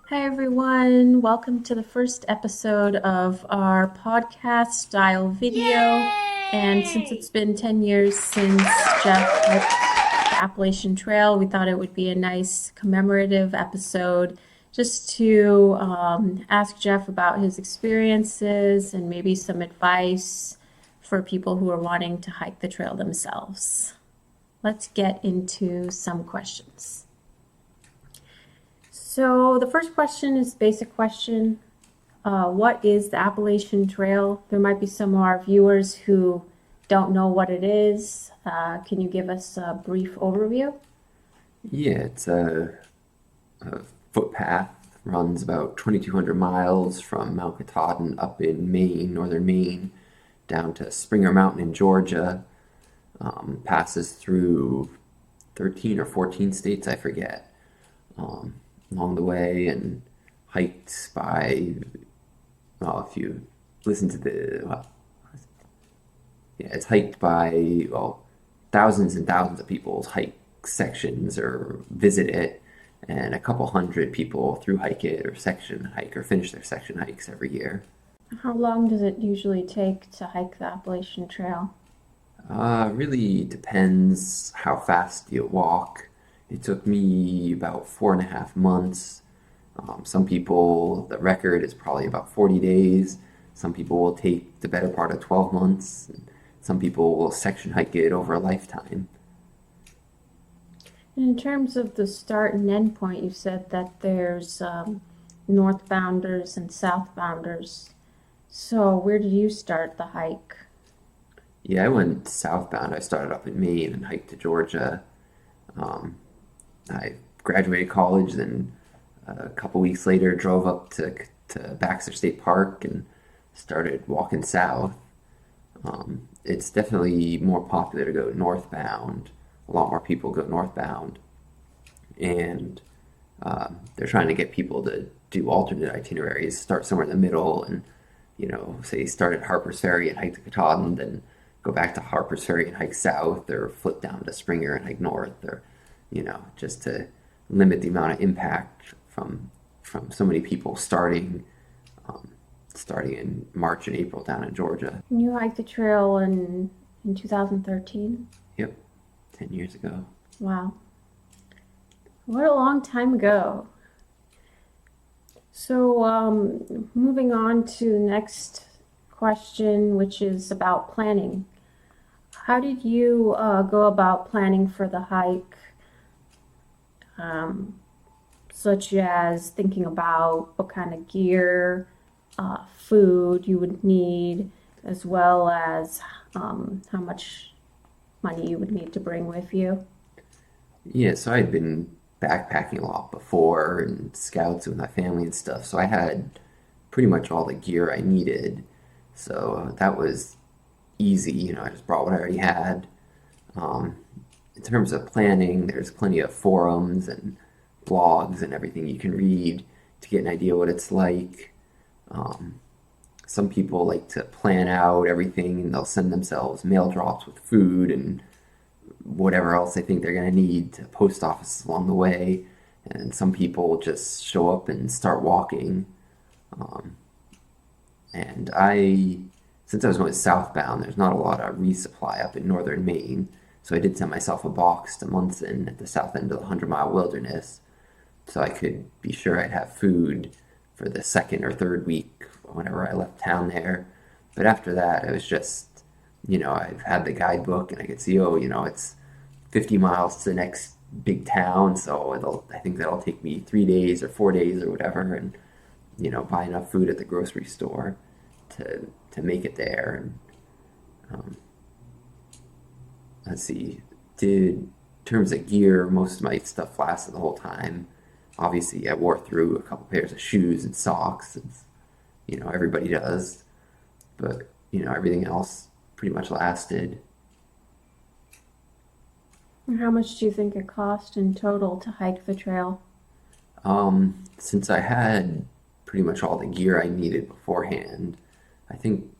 Hi, everyone. Welcome to the first episode of our podcast style video. Yay! And since it's been 10 years since Jeff hiked the Appalachian Trail, we thought it would be a nice commemorative episode just to ask Jeff about his experiences and maybe some advice for people who are wanting to hike the trail themselves. Let's get into some questions. So the first question is a basic question. What is the Appalachian Trail? There might be some of our viewers who don't know what it is. Can you give us a brief overview? Yeah, it's a footpath, runs about 2,200 miles from Mount Katahdin up in Maine, northern Maine, down to Springer Mountain in Georgia, passes through 13 or 14 states, I forget, along the way, and hiked by, well, if you listen to it's hiked by, well, thousands and thousands of people hike sections or visit it, and a couple hundred people through hike it or section hike or finish their section hikes every year. How long does it usually take to hike the Appalachian Trail? Really depends how fast you walk. It took me about 4.5 months. Some people, the record is probably about 40 days. Some people will take the better part of 12 months. Some people will section hike it over a lifetime. In terms of the start and end point, you said that there's northbounders and southbounders. So where did you start the hike? Yeah, I went southbound. I started up in Maine and hiked to Georgia. I graduated college, then a couple weeks later drove up to Baxter State Park and started walking south. It's definitely more popular to go northbound. A lot more people go northbound, and they're trying to get people to do alternate itineraries, start somewhere in the middle, and say start at Harper's Ferry and hike to Katahdin, then go back to Harper's Ferry and hike south, or flip down to Springer and hike north, or just to limit the amount of impact from so many people starting in March and April down in Georgia. And you hiked the trail in 2013? Yep, 10 years ago. Wow. What a long time ago. So moving on to the next question, which is about planning. How did you go about planning for the hike? Such as thinking about what kind of gear, food you would need, as well as how much money you would need to bring with you. Yeah, so I'd been backpacking a lot before and scouts with my family and stuff, so I had pretty much all the gear I needed. So that was easy, I just brought what I already had. In terms of planning, there's plenty of forums and blogs and everything you can read to get an idea what it's like. Some people like to plan out everything, and they'll send themselves mail drops with food and whatever else they think they're going to need to post offices along the way. And some people just show up and start walking. And since I was going southbound, there's not a lot of resupply up in northern Maine. So I did send myself a box to Munson at the south end of the 100-mile wilderness, so I could be sure I'd have food for the second or third week whenever I left town there. But after that, it was just, I've had the guidebook and I could see, it's 50 miles to the next big town, so I think that'll take me 3 days or 4 days or whatever, and, buy enough food at the grocery store to make it there. And, let's see, in terms of gear, most of my stuff lasted the whole time. Obviously, I wore through a couple pairs of shoes and socks, and, everybody does. But, everything else pretty much lasted. And how much do you think it cost in total to hike the trail? Since I had pretty much all the gear I needed beforehand, I think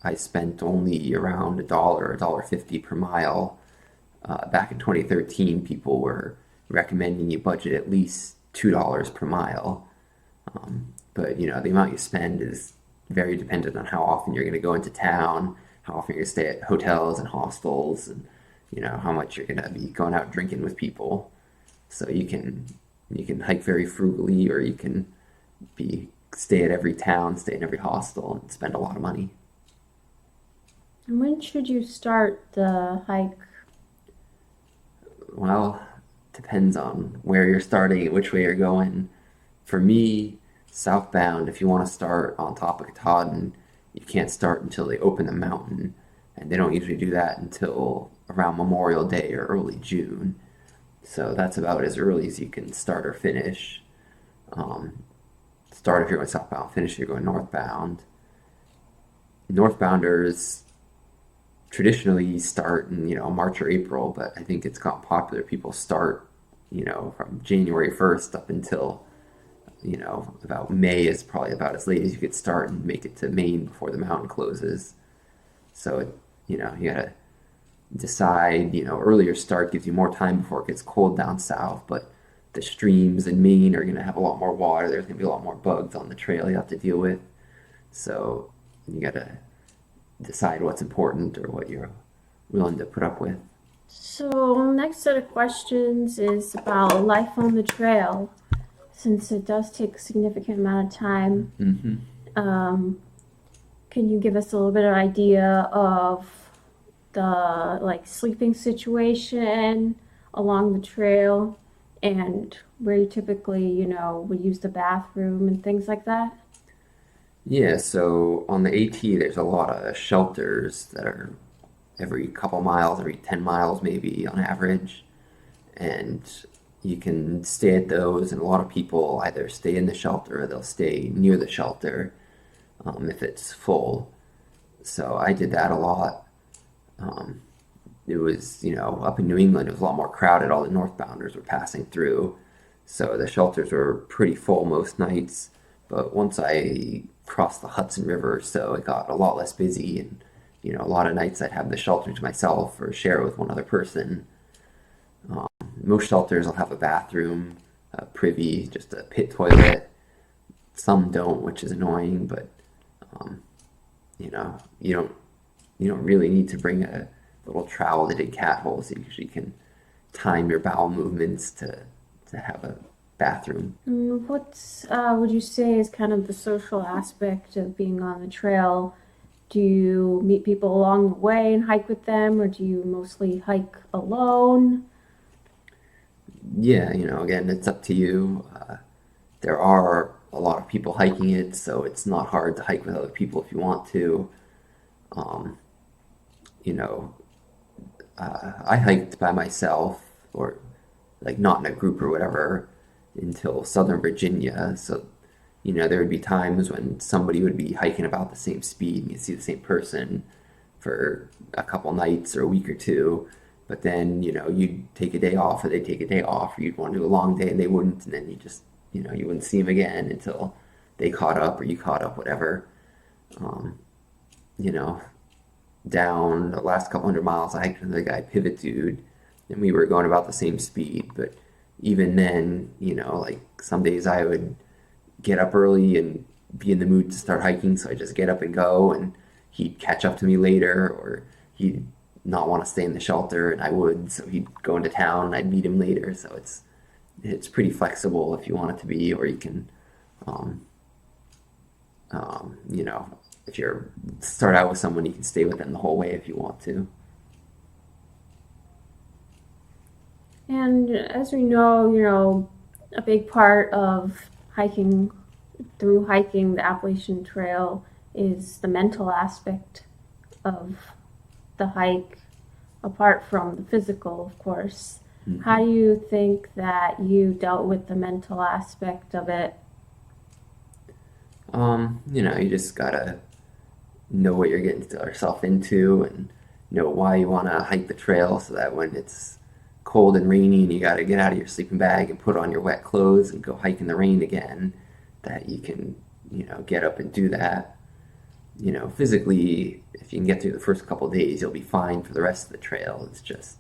I spent only around $1 or $1.50 per mile. back in 2013, people were recommending you budget at least $2 per mile. But the amount you spend is very dependent on how often you're going to go into town, how often you're going to stay at hotels and hostels, and how much you're going to be going out drinking with people. So you can hike very frugally, or you can stay at every town, stay in every hostel, and spend a lot of money. And when should you start the hike? Well, depends on where you're starting and which way you're going. For me, southbound, if you want to start on top of Katahdin, you can't start until they open the mountain, and they don't usually do that until around Memorial Day or early June. So that's about as early as you can start or finish. Start if you're going southbound, finish if you're going northbound. Northbounders traditionally start in March or April, but I think it's gotten popular. People start from January 1st up until about May is probably about as late as you could start and make it to Maine before the mountain closes. So you gotta decide. Earlier start gives you more time before it gets cold down south, but the streams in Maine are gonna have a lot more water. There's gonna be a lot more bugs on the trail you have to deal with. So you gotta decide what's important or what you're willing to put up with. So, next set of questions is about life on the trail, since it does take a significant amount of time. Can you give us a little bit of idea of the sleeping situation along the trail and where you typically, would use the bathroom and things like that? Yeah, so on the AT, there's a lot of shelters that are every couple miles, every 10 miles maybe on average. And you can stay at those, and a lot of people either stay in the shelter or they'll stay near the shelter if it's full. So I did that a lot. It was, up in New England, it was a lot more crowded. All the northbounders were passing through. So the shelters were pretty full most nights. But once I crossed the Hudson River, so it got a lot less busy. And, a lot of nights I'd have the shelter to myself or share it with one other person. Most shelters will have a bathroom, a privy, just a pit toilet. Some don't, which is annoying, but you don't really need to bring a little trowel that did cat holes. You usually can time your bowel movements to have a bathroom. What would you say is kind of the social aspect of being on the trail? Do you meet people along the way and hike with them, or do you mostly hike alone? Yeah, again, it's up to you. There are a lot of people hiking it, so it's not hard to hike with other people if you want to. Um, you know, I hiked by myself, or not in a group or whatever, until Southern Virginia. So, there would be times when somebody would be hiking about the same speed and you'd see the same person for a couple nights or a week or two. But then, you'd take a day off or they'd take a day off, or you'd want to do a long day and they wouldn't. And then you just, you wouldn't see them again until they caught up or you caught up, whatever. Um, you know, Down the last couple hundred miles, I hiked with another guy, Pivot Dude, and we were going about the same speed. But even then, some days I would get up early and be in the mood to start hiking, so I just get up and go, and he'd catch up to me later, or he'd not want to stay in the shelter, and I would, so he'd go into town, and I'd meet him later. So it's pretty flexible if you want it to be, or you can, um, you know, if you're start out with someone, you can stay with them the whole way if you want to. And as we know, a big part of hiking the Appalachian Trail is the mental aspect of the hike, apart from the physical, of course. How hmm do you think that you dealt with the mental aspect of it? you just gotta know what you're getting yourself into, and know why you want to hike the trail, so that when it's cold and rainy and you got to get out of your sleeping bag and put on your wet clothes and go hike in the rain again, that you can, get up and do that. Physically, if you can get through the first couple of days, you'll be fine for the rest of the trail. It's just,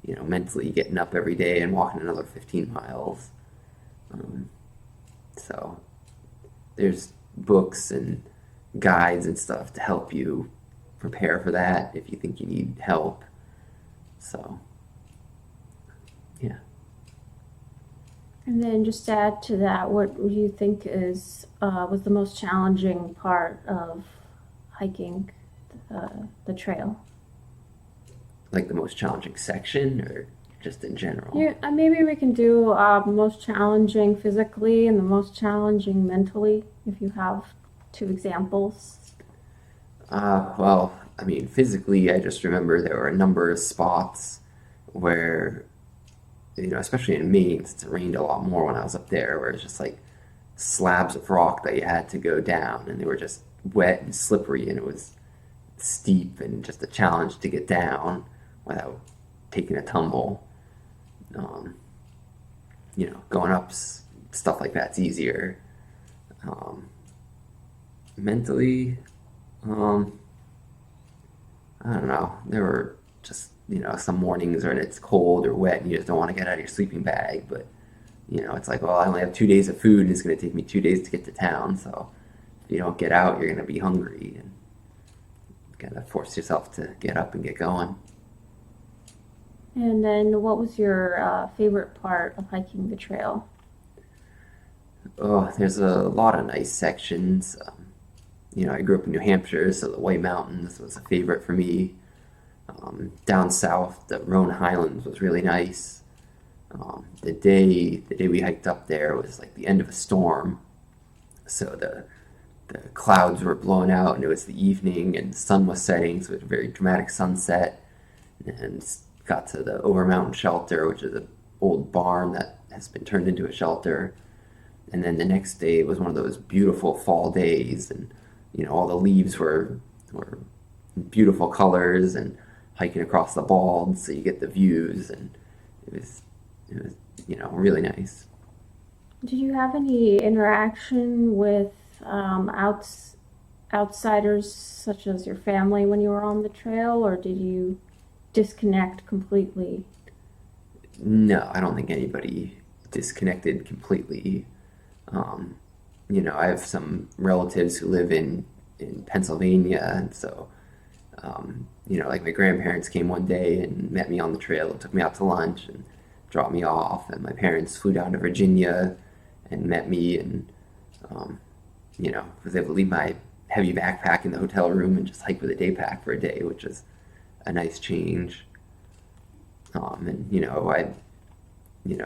mentally getting up every day and walking another 15 miles. Um, so there's books and guides and stuff to help you prepare for that if you think you need help. So, yeah. And then just to add to that, what do you think was the most challenging part of hiking the trail? Like the most challenging section or just in general? Yeah, maybe we can do most challenging physically and the most challenging mentally, if you have two examples. Well, I mean, physically, I just remember there were a number of spots where, especially in Maine, since it rained a lot more when I was up there, where it's just like slabs of rock that you had to go down, and they were just wet and slippery, and it was steep and just a challenge to get down without taking a tumble. Um, Going up stuff like that's easier. Um, Mentally, um, I don't know. There were just, some mornings when it's cold or wet and you just don't want to get out of your sleeping bag. But, it's like, well, I only have 2 days of food and it's going to take me 2 days to get to town. So if you don't get out, you're going to be hungry and you got to force yourself to get up and get going. And then what was your favorite part of hiking the trail? Oh, there's a lot of nice sections. I grew up in New Hampshire, so the White Mountains was a favorite for me. Down south, the Roan Highlands was really nice. The day we hiked up there was like the end of a storm, so the clouds were blowing out, and it was the evening, and the sun was setting, so it was a very dramatic sunset. And got to the Over Mountain Shelter, which is an old barn that has been turned into a shelter. And then the next day was one of those beautiful fall days, and all the leaves were beautiful colors, and hiking across the bald, so you get the views, and it was really nice. Did you have any interaction with outsiders, such as your family, when you were on the trail, or did you disconnect completely? No, I don't think anybody disconnected completely. Um, I have some relatives who live in Pennsylvania, and so, like my grandparents came one day and met me on the trail and took me out to lunch and dropped me off, and my parents flew down to Virginia and met me, and, was able to leave my heavy backpack in the hotel room and just hike with a day pack for a day, which is a nice change. And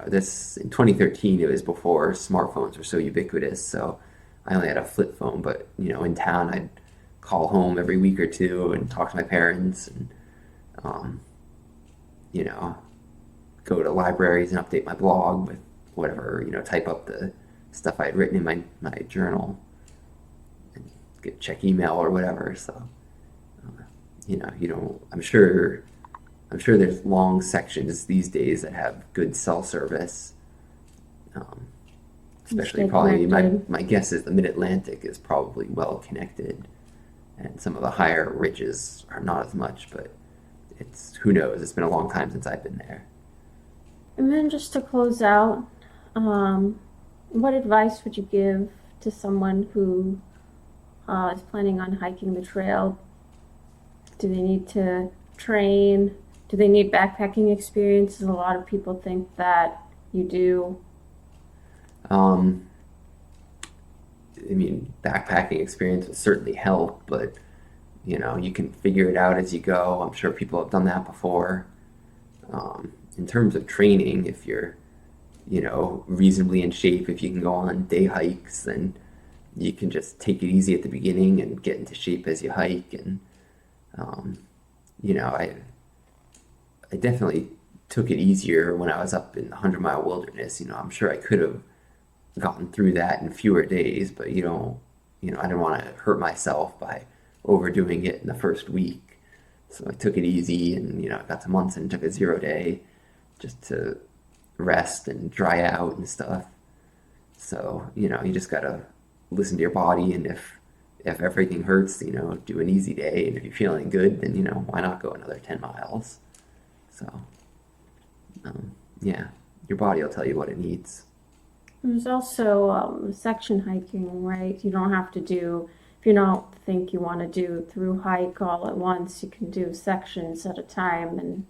this in 2013, it was before smartphones were so ubiquitous, so I only had a flip phone. But in town, I'd call home every week or two and talk to my parents, and um, you know, go to libraries and update my blog with whatever, type up the stuff I'd written in my journal and check email or whatever. So you don't. I'm sure there's long sections these days that have good cell service. Um, Especially Stay probably connected. my guess is the Mid Atlantic is probably well connected, and some of the higher ridges are not as much. But it's who knows? It's been a long time since I've been there. And then just to close out, what advice would you give to someone who is planning on hiking the trail? Do they need to train? Do they need backpacking experience? A lot of people think that you do. Um, I mean, backpacking experience would certainly help, but you can figure it out as you go. I'm sure people have done that before. In terms of training, if you're, reasonably in shape, if you can go on day hikes, then you can just take it easy at the beginning and get into shape as you hike. And, um, I definitely took it easier when I was up in the 100-mile wilderness. I'm sure I could have gotten through that in fewer days, but I didn't want to hurt myself by overdoing it in the first week. So I took it easy, and I got to Munson and took a 0 day just to rest and dry out and stuff. So you just gotta listen to your body, and if everything hurts, do an easy day, and if you're feeling good, then why not go another 10 miles? So Yeah, your body will tell you what it needs. There's also section hiking, right? You don't have to do, if you don't think you want to do through hike all at once, you can do sections at a time. And,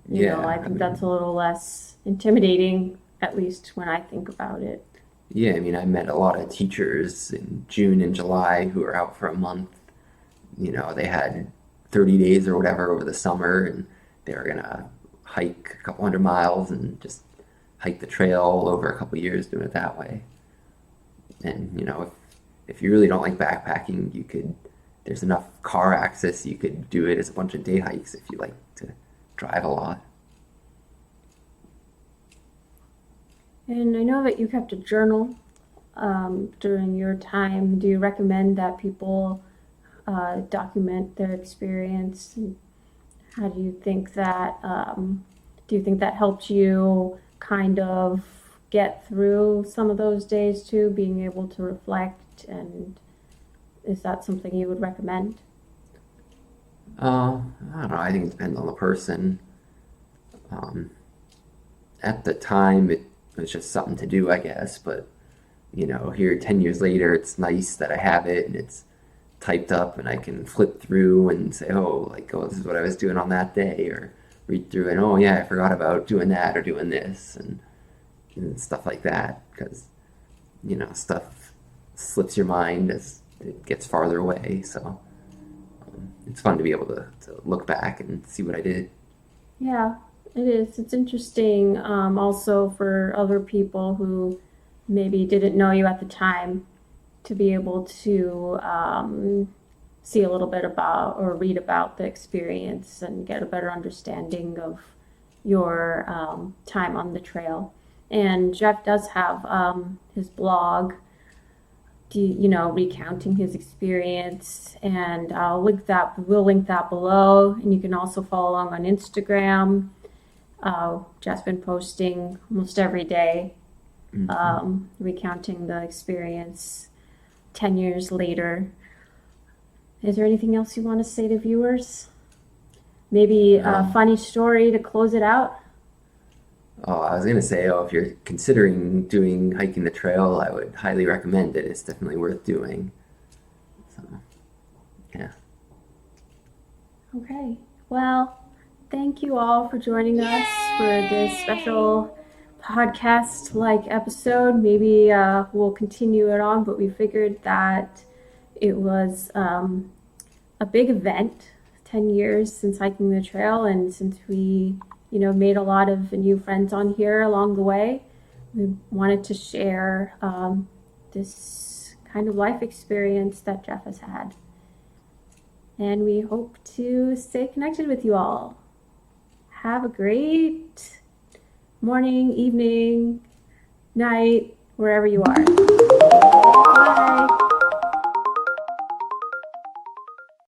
Yeah, I think that's a little less intimidating, at least when I think about it. yeah, I mean, I met a lot of teachers in June and July who were out for a month. They had 30 days or whatever over the summer, and they were gonna hike a couple hundred miles and just hike the trail over a couple years doing it that way. And if you really don't like backpacking, there's enough car access, you could do it as a bunch of day hikes if you like to drive a lot. And I know that you kept a journal during your time. Do you recommend that people document their experience? And how do you think that helped you kind of get through some of those days too, being able to reflect? And is that something you would recommend? I don't know. I think it depends on the person. Um, at the time, it was just something to do, I guess. But here 10 years later, it's nice that I have it and it's typed up and I can flip through and say, oh, this is what I was doing on that day, or read through and, oh, yeah, I forgot about doing that or doing this and stuff like that. Because, stuff slips your mind as it gets farther away. So it's fun to be able to look back and see what I did. Yeah, it is. It's interesting also for other people who maybe didn't know you at the time to be able to see a little bit about or read about the experience and get a better understanding of your time on the trail. And Jeff does have his blog, recounting his experience, and we'll link that below. And you can also follow along on Instagram. Jeff's been posting almost every day, recounting the experience 10 years later. Is there anything else you want to say to viewers? Maybe a funny story to close it out? Oh, I was gonna say, if you're considering hiking the trail, I would highly recommend it. It's definitely worth doing. So, yeah. Okay. Well, thank you all for joining us for this special podcast-like episode. Maybe we'll continue it on, but we figured that it was a big event, 10 years since hiking the trail, and since we made a lot of new friends on here along the way, we wanted to share this kind of life experience that Jeff has had. And we hope to stay connected with you all. Have a great morning, evening, night, wherever you are.